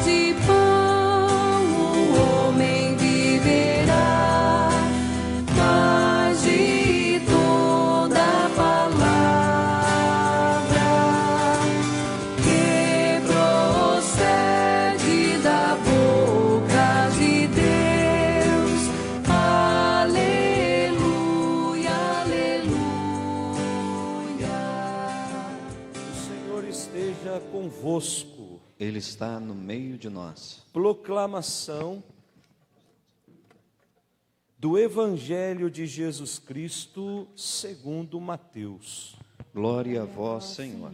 de pão o homem viverá, mas de toda palavra que procede da boca de Deus. Aleluia, aleluia. O Senhor esteja convosco. Ele está no meio de nós. Proclamação do Evangelho de Jesus Cristo segundo Mateus. Glória a vós, Senhor.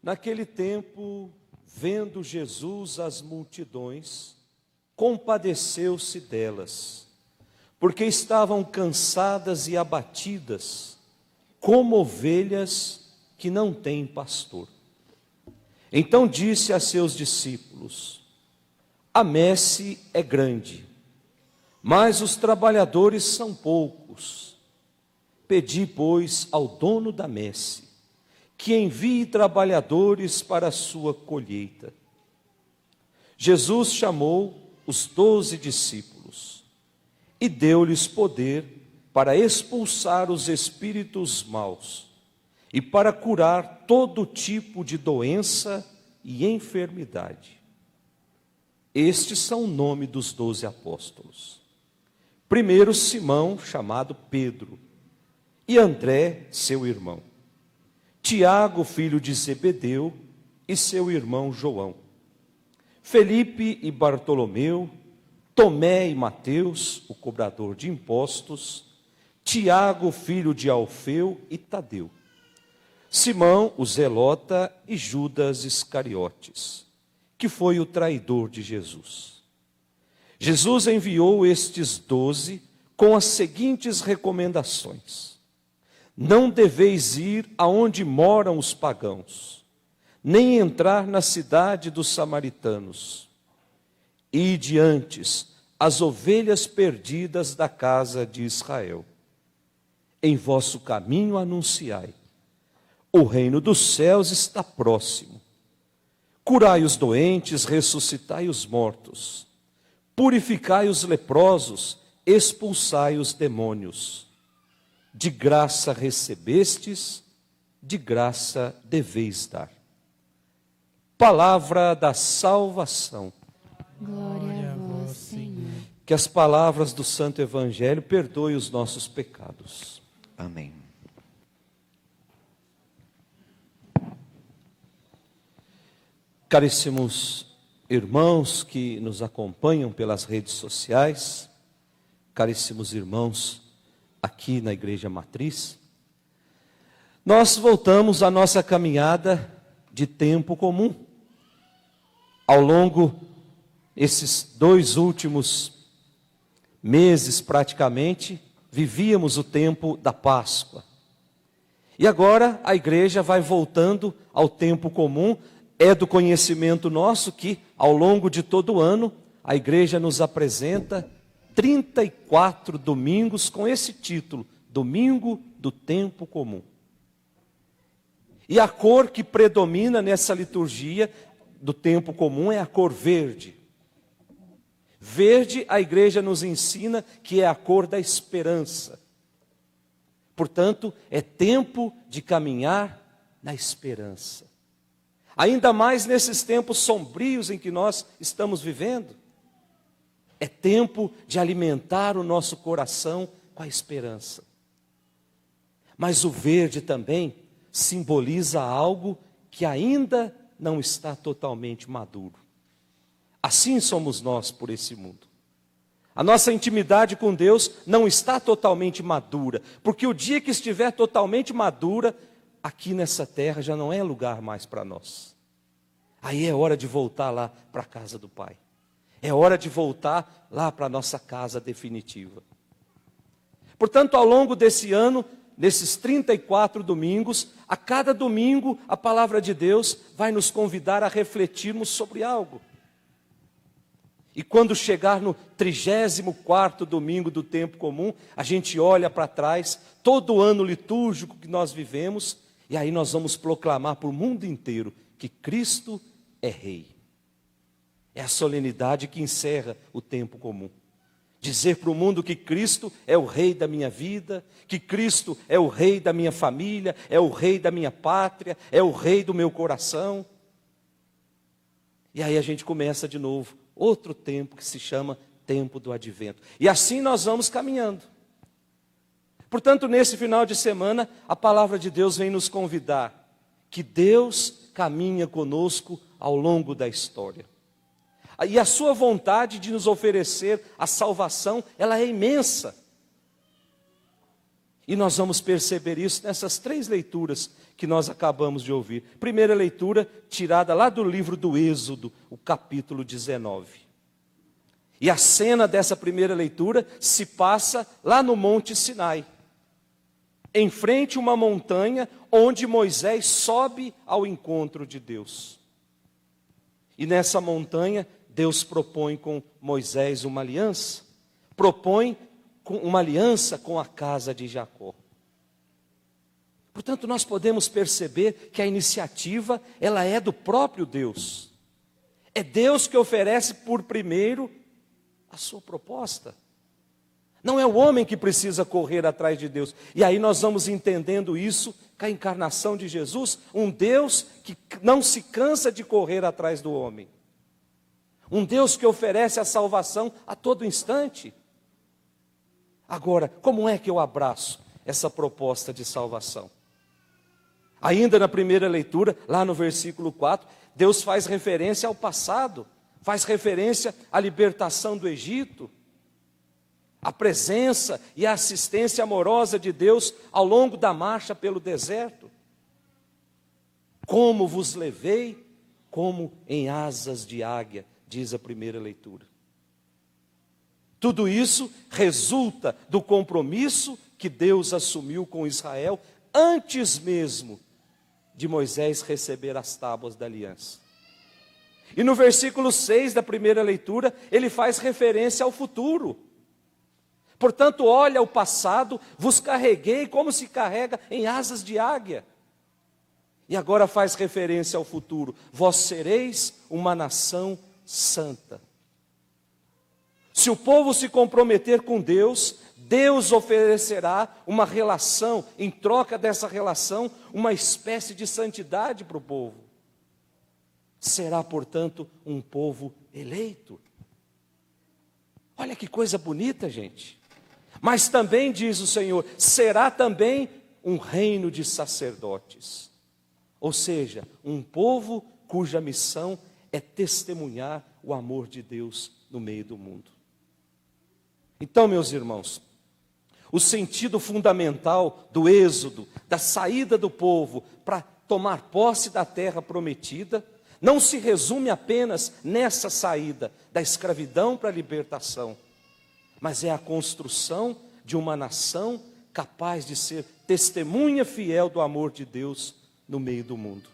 Naquele tempo, vendo Jesus as multidões, compadeceu-se delas, porque estavam cansadas e abatidas, como ovelhas que não têm pastor. Então disse a seus discípulos: a messe é grande, mas os trabalhadores são poucos. Pedi, pois, ao dono da messe que envie trabalhadores para a sua colheita. Jesus chamou os 12 discípulos e deu-lhes poder para expulsar os espíritos maus e para curar todo tipo de doença e enfermidade. Estes são o nome dos 12 apóstolos. Primeiro, Simão, chamado Pedro, e André, seu irmão. Tiago, filho de Zebedeu, e seu irmão João. Felipe e Bartolomeu, Tomé e Mateus, o cobrador de impostos, Tiago, filho de Alfeu, e Tadeu. Simão, o zelota, e Judas Iscariotes, que foi o traidor de Jesus. Jesus enviou estes 12 com as seguintes recomendações: não deveis ir aonde moram os pagãos, nem entrar na cidade dos samaritanos. Ide antes as ovelhas perdidas da casa de Israel. Em vosso caminho anunciai: o reino dos céus está próximo. Curai os doentes, ressuscitai os mortos. Purificai os leprosos, expulsai os demônios. De graça recebestes, de graça deveis dar. Palavra da salvação. Glória a vós, Senhor. Que as palavras do Santo Evangelho perdoem os nossos pecados. Amém. Caríssimos irmãos que nos acompanham pelas redes sociais, caríssimos irmãos aqui na Igreja Matriz, nós voltamos à nossa caminhada de tempo comum. Ao longo desses 2 últimos meses, praticamente, vivíamos o tempo da Páscoa. E agora a igreja vai voltando ao tempo comum. É do conhecimento nosso que, ao longo de todo o ano, a igreja nos apresenta 34 domingos com esse título: Domingo do Tempo Comum. E a cor que predomina nessa liturgia do tempo comum é a cor verde. Verde, a igreja nos ensina que é a cor da esperança. Portanto, é tempo de caminhar na esperança. Ainda mais nesses tempos sombrios em que nós estamos vivendo. É tempo de alimentar o nosso coração com a esperança. Mas o verde também simboliza algo que ainda não está totalmente maduro. Assim somos nós por esse mundo. A nossa intimidade com Deus não está totalmente madura, porque o dia que estiver totalmente madura, aqui nessa terra já não é lugar mais para nós. Aí é hora de voltar lá para a casa do Pai. É hora de voltar lá para a nossa casa definitiva. Portanto, ao longo desse ano, nesses 34 domingos, a cada domingo a palavra de Deus vai nos convidar a refletirmos sobre algo. E quando chegar no 34º domingo do tempo comum, a gente olha para trás, todo o ano litúrgico que nós vivemos, e aí nós vamos proclamar para o mundo inteiro que Cristo é Rei. É a solenidade que encerra o tempo comum. Dizer para o mundo que Cristo é o Rei da minha vida, que Cristo é o Rei da minha família, é o Rei da minha pátria, é o Rei do meu coração. E aí a gente começa de novo, outro tempo que se chama tempo do advento. E assim nós vamos caminhando. Portanto, nesse final de semana, a palavra de Deus vem nos convidar que Deus caminha conosco ao longo da história. E a sua vontade de nos oferecer a salvação, ela é imensa. E nós vamos perceber isso nessas 3 leituras que nós acabamos de ouvir. Primeira leitura, tirada lá do livro do Êxodo, o capítulo 19. E a cena dessa primeira leitura se passa lá no Monte Sinai, em frente a uma montanha onde Moisés sobe ao encontro de Deus. E nessa montanha, Deus propõe com Moisés uma aliança, propõe uma aliança com a casa de Jacó. Portanto, nós podemos perceber que a iniciativa, ela é do próprio Deus. É Deus que oferece por primeiro a sua proposta. Não é o homem que precisa correr atrás de Deus. E aí nós vamos entendendo isso com a encarnação de Jesus, um Deus que não se cansa de correr atrás do homem. Um Deus que oferece a salvação a todo instante. Agora, como é que eu abraço essa proposta de salvação? Ainda na primeira leitura, lá no versículo 4, Deus faz referência ao passado, faz referência à libertação do Egito, a presença e a assistência amorosa de Deus ao longo da marcha pelo deserto. Como vos levei, como em asas de águia, diz a primeira leitura. Tudo isso resulta do compromisso que Deus assumiu com Israel antes mesmo de Moisés receber as tábuas da aliança. E no versículo 6 da primeira leitura, ele faz referência ao futuro. Portanto, olha o passado, vos carreguei como se carrega em asas de águia. E agora faz referência ao futuro. Vós sereis uma nação santa. Se o povo se comprometer com Deus, Deus oferecerá uma relação, em troca dessa relação, uma espécie de santidade para o povo. Será, portanto, um povo eleito. Olha que coisa bonita, gente. Mas também, diz o Senhor, será também um reino de sacerdotes. Ou seja, um povo cuja missão é testemunhar o amor de Deus no meio do mundo. Então, meus irmãos, o sentido fundamental do êxodo, da saída do povo para tomar posse da terra prometida, não se resume apenas nessa saída da escravidão para a libertação, mas é a construção de uma nação capaz de ser testemunha fiel do amor de Deus no meio do mundo.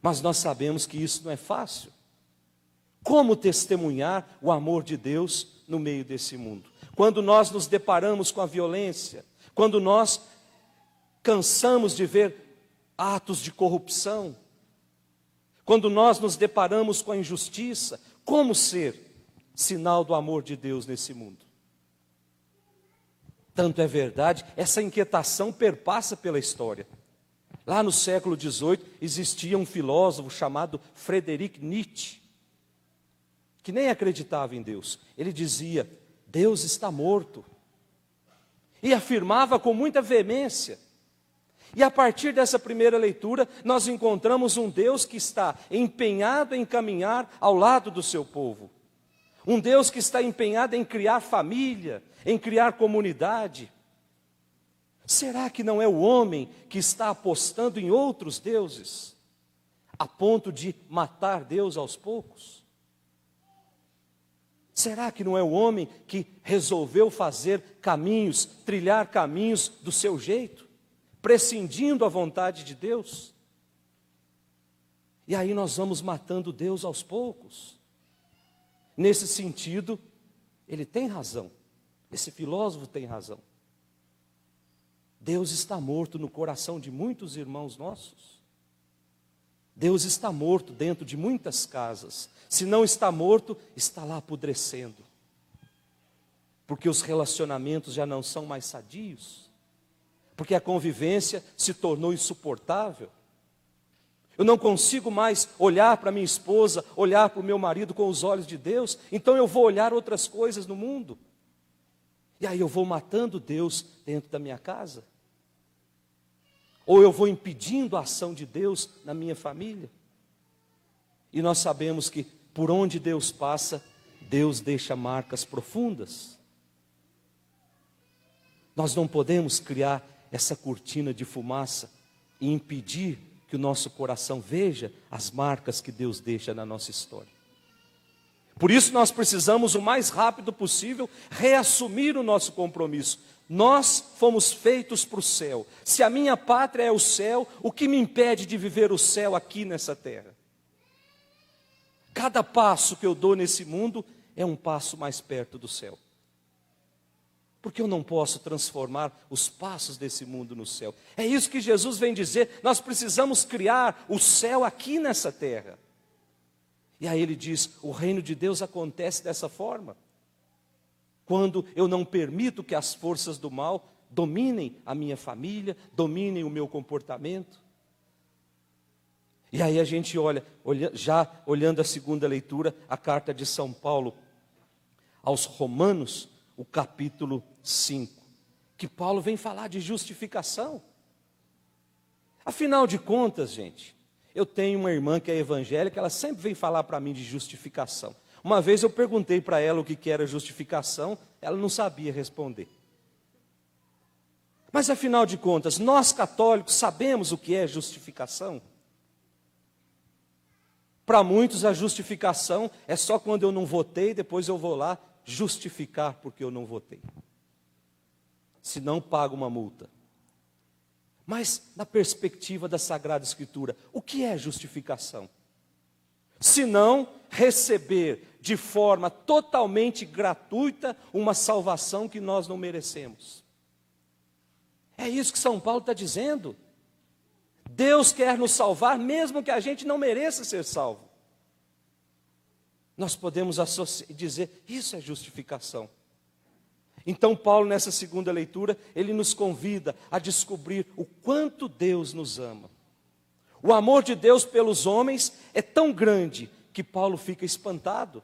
Mas nós sabemos que isso não é fácil. Como testemunhar o amor de Deus no meio desse mundo? Quando nós nos deparamos com a violência, quando nós cansamos de ver atos de corrupção, quando nós nos deparamos com a injustiça, como ser sinal do amor de Deus nesse mundo? Tanto é verdade, essa inquietação perpassa pela história. Lá no século XVIII existia um filósofo chamado Friedrich Nietzsche, que nem acreditava em Deus. Ele dizia: Deus está morto. E afirmava com muita veemência. E a partir dessa primeira leitura, nós encontramos um Deus que está empenhado em caminhar ao lado do seu povo. Um Deus que está empenhado em criar família, em criar comunidade. Será que não é o homem que está apostando em outros deuses, a ponto de matar Deus aos poucos? Será que não é o homem que resolveu fazer caminhos, trilhar caminhos do seu jeito, prescindindo da vontade de Deus? E aí nós vamos matando Deus aos poucos. Nesse sentido, ele tem razão. Esse filósofo tem razão. Deus está morto no coração de muitos irmãos nossos. Deus está morto dentro de muitas casas. Se não está morto, está lá apodrecendo. Porque os relacionamentos já não são mais sadios. Porque a convivência se tornou insuportável. Eu não consigo mais olhar para minha esposa, olhar para o meu marido com os olhos de Deus, então eu vou olhar outras coisas no mundo. E aí eu vou matando Deus dentro da minha casa. Ou eu vou impedindo a ação de Deus na minha família. E nós sabemos que por onde Deus passa, Deus deixa marcas profundas. Nós não podemos criar essa cortina de fumaça e impedir que o nosso coração veja as marcas que Deus deixa na nossa história. Por isso nós precisamos o mais rápido possível reassumir o nosso compromisso. Nós fomos feitos para o céu. Se a minha pátria é o céu, o que me impede de viver o céu aqui nessa terra? Cada passo que eu dou nesse mundo é um passo mais perto do céu. Porque eu não posso transformar os passos desse mundo no céu. É isso que Jesus vem dizer, nós precisamos criar o céu aqui nessa terra. E aí ele diz, o reino de Deus acontece dessa forma. Quando eu não permito que as forças do mal dominem a minha família, dominem o meu comportamento. E aí a gente já olhando a segunda leitura, a carta de São Paulo aos Romanos, o capítulo 5, que Paulo vem falar de justificação. Afinal de contas, gente, eu tenho uma irmã que é evangélica, ela sempre vem falar para mim de justificação. Uma vez eu perguntei para ela o que era justificação, ela não sabia responder. Mas afinal de contas, nós católicos sabemos o que é justificação? Para muitos a justificação é só quando eu não votei, depois eu vou lá justificar porque eu não votei. Se não, pago uma multa. Mas na perspectiva da Sagrada Escritura, o que é justificação? Se não receber de forma totalmente gratuita uma salvação que nós não merecemos. É isso que São Paulo está dizendo. Deus quer nos salvar mesmo que a gente não mereça ser salvo. Nós podemos dizer, isso é justificação. Então Paulo, nessa segunda leitura, ele nos convida a descobrir o quanto Deus nos ama. O amor de Deus pelos homens é tão grande que Paulo fica espantado,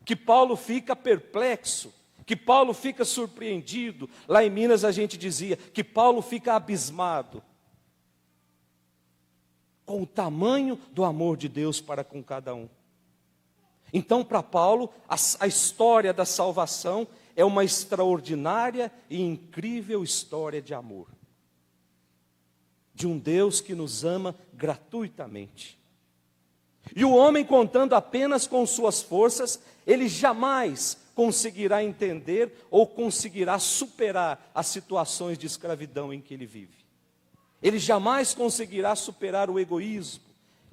que Paulo fica perplexo, que Paulo fica surpreendido. Lá em Minas a gente dizia que Paulo fica abismado com o tamanho do amor de Deus para com cada um. Então, para Paulo, a história da salvação é uma extraordinária e incrível história de amor. De um Deus que nos ama gratuitamente. E o homem, contando apenas com suas forças, ele jamais conseguirá entender ou conseguirá superar as situações de escravidão em que ele vive. Ele jamais conseguirá superar o egoísmo.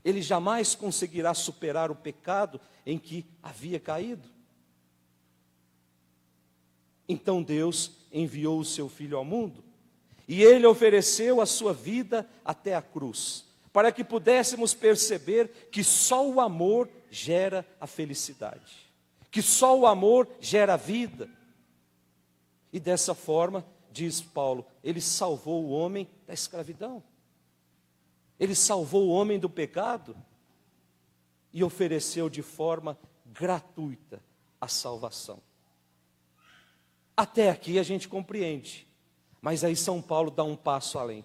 Ele jamais conseguirá superar o pecado em que havia caído. Então Deus enviou o seu Filho ao mundo, e Ele ofereceu a sua vida até a cruz, para que pudéssemos perceber que só o amor gera a felicidade, que só o amor gera a vida. E dessa forma, diz Paulo, Ele salvou o homem da escravidão. Ele salvou o homem do pecado e ofereceu de forma gratuita a salvação. Até aqui a gente compreende, mas aí São Paulo dá um passo além.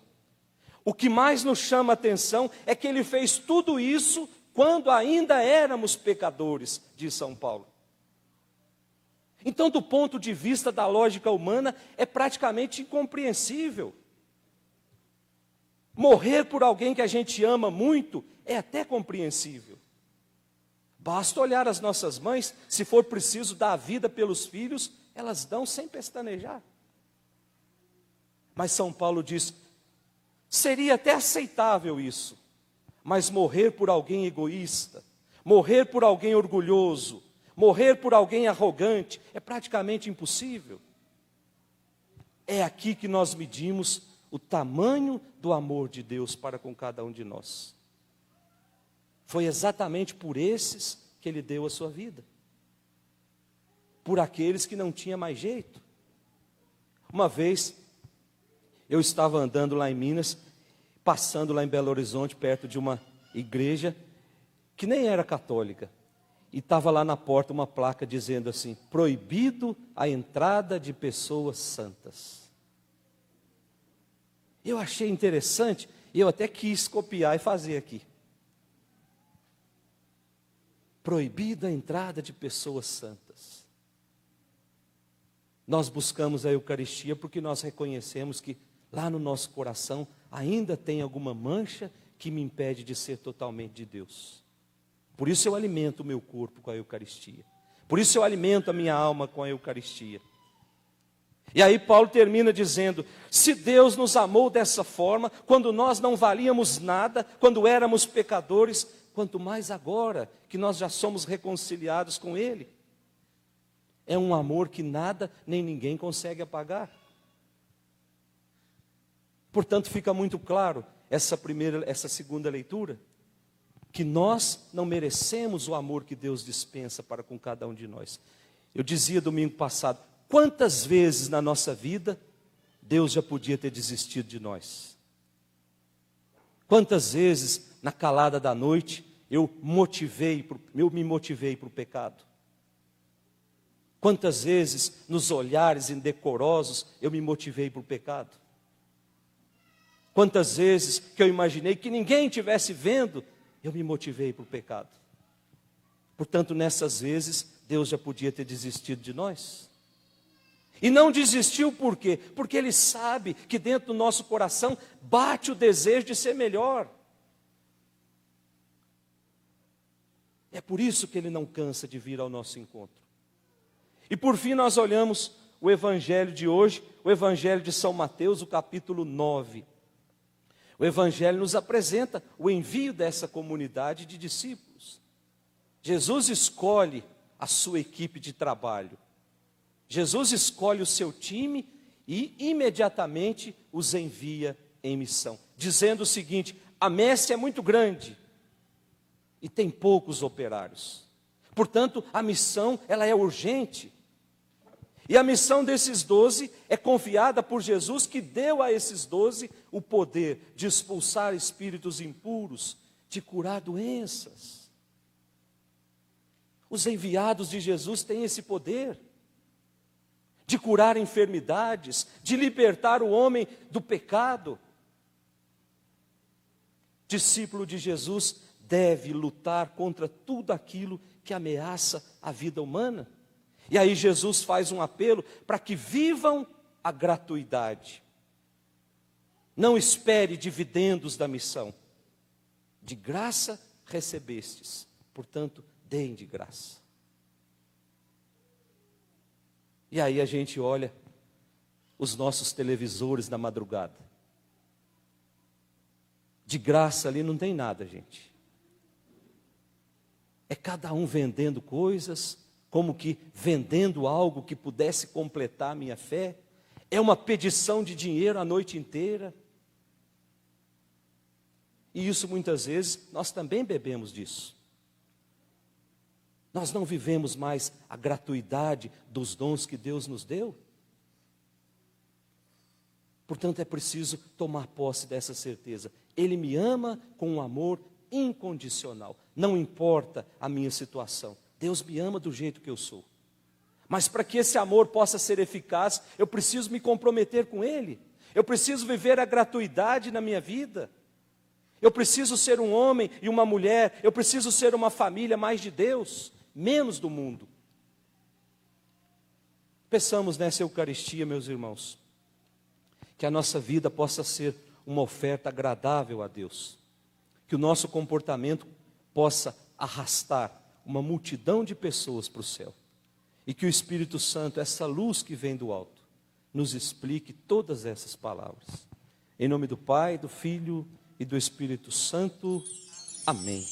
O que mais nos chama a atenção é que ele fez tudo isso quando ainda éramos pecadores, diz São Paulo. Então, do ponto de vista da lógica humana, é praticamente incompreensível. Morrer por alguém que a gente ama muito é até compreensível. Basta olhar as nossas mães, se for preciso dar a vida pelos filhos, elas dão sem pestanejar. Mas São Paulo diz, seria até aceitável isso, mas morrer por alguém egoísta, morrer por alguém orgulhoso, morrer por alguém arrogante, é praticamente impossível. É aqui que nós medimos o tamanho do amor de Deus para com cada um de nós. Foi exatamente por esses que Ele deu a sua vida. Por aqueles que não tinham mais jeito. Uma vez, eu estava andando lá em Minas, passando lá em Belo Horizonte, perto de uma igreja que nem era católica. E estava lá na porta uma placa dizendo assim, proibido a entrada de pessoas santas. Eu achei interessante, e eu até quis copiar e fazer aqui. Proibida a entrada de pessoas santas. Nós buscamos a Eucaristia porque nós reconhecemos que lá no nosso coração ainda tem alguma mancha que me impede de ser totalmente de Deus. Por isso eu alimento o meu corpo com a Eucaristia. Por isso eu alimento a minha alma com a Eucaristia. E aí Paulo termina dizendo, se Deus nos amou dessa forma, quando nós não valíamos nada, quando éramos pecadores, quanto mais agora que nós já somos reconciliados com Ele. É um amor que nada nem ninguém consegue apagar. Portanto, fica muito claro essa segunda leitura, que nós não merecemos o amor que Deus dispensa para com cada um de nós. Eu dizia domingo passado, quantas vezes na nossa vida Deus já podia ter desistido de nós? Quantas vezes na calada da noite eu me motivei para o pecado? Quantas vezes nos olhares indecorosos eu me motivei para o pecado? Quantas vezes que eu imaginei que ninguém estivesse vendo, eu me motivei para o pecado. Portanto, nessas vezes, Deus já podia ter desistido de nós. E não desistiu por quê? Porque Ele sabe que dentro do nosso coração bate o desejo de ser melhor. É por isso que Ele não cansa de vir ao nosso encontro. E por fim nós olhamos o Evangelho de hoje, o Evangelho de São Mateus, o capítulo 9. O Evangelho nos apresenta o envio dessa comunidade de discípulos. Jesus escolhe a sua equipe de trabalho. Jesus escolhe o seu time e imediatamente os envia em missão. Dizendo o seguinte, a messe é muito grande e tem poucos operários. Portanto, a missão ela é urgente. E a missão desses 12 é confiada por Jesus, que deu a esses 12 o poder de expulsar espíritos impuros, de curar doenças. Os enviados de Jesus têm esse poder de curar enfermidades, de libertar o homem do pecado. Discípulo de Jesus deve lutar contra tudo aquilo que ameaça a vida humana. E aí Jesus faz um apelo para que vivam a gratuidade. Não espere dividendos da missão. De graça recebestes, portanto, deem de graça. E aí a gente olha os nossos televisores na madrugada. De graça ali não tem nada, gente. É cada um vendendo coisas, como que vendendo algo que pudesse completar a minha fé. É uma pedição de dinheiro a noite inteira. E isso muitas vezes nós também bebemos disso. Nós não vivemos mais a gratuidade dos dons que Deus nos deu. Portanto, é preciso tomar posse dessa certeza. Ele me ama com um amor incondicional. Não importa a minha situação. Deus me ama do jeito que eu sou. Mas para que esse amor possa ser eficaz, eu preciso me comprometer com Ele. Eu preciso viver a gratuidade na minha vida. Eu preciso ser um homem e uma mulher. Eu preciso ser uma família mais de Deus, menos do mundo. Peçamos nessa Eucaristia, meus irmãos, que a nossa vida possa ser uma oferta agradável a Deus. Que o nosso comportamento possa arrastar uma multidão de pessoas para o céu. E que o Espírito Santo, essa luz que vem do alto, nos explique todas essas palavras. Em nome do Pai, do Filho e do Espírito Santo. Amém.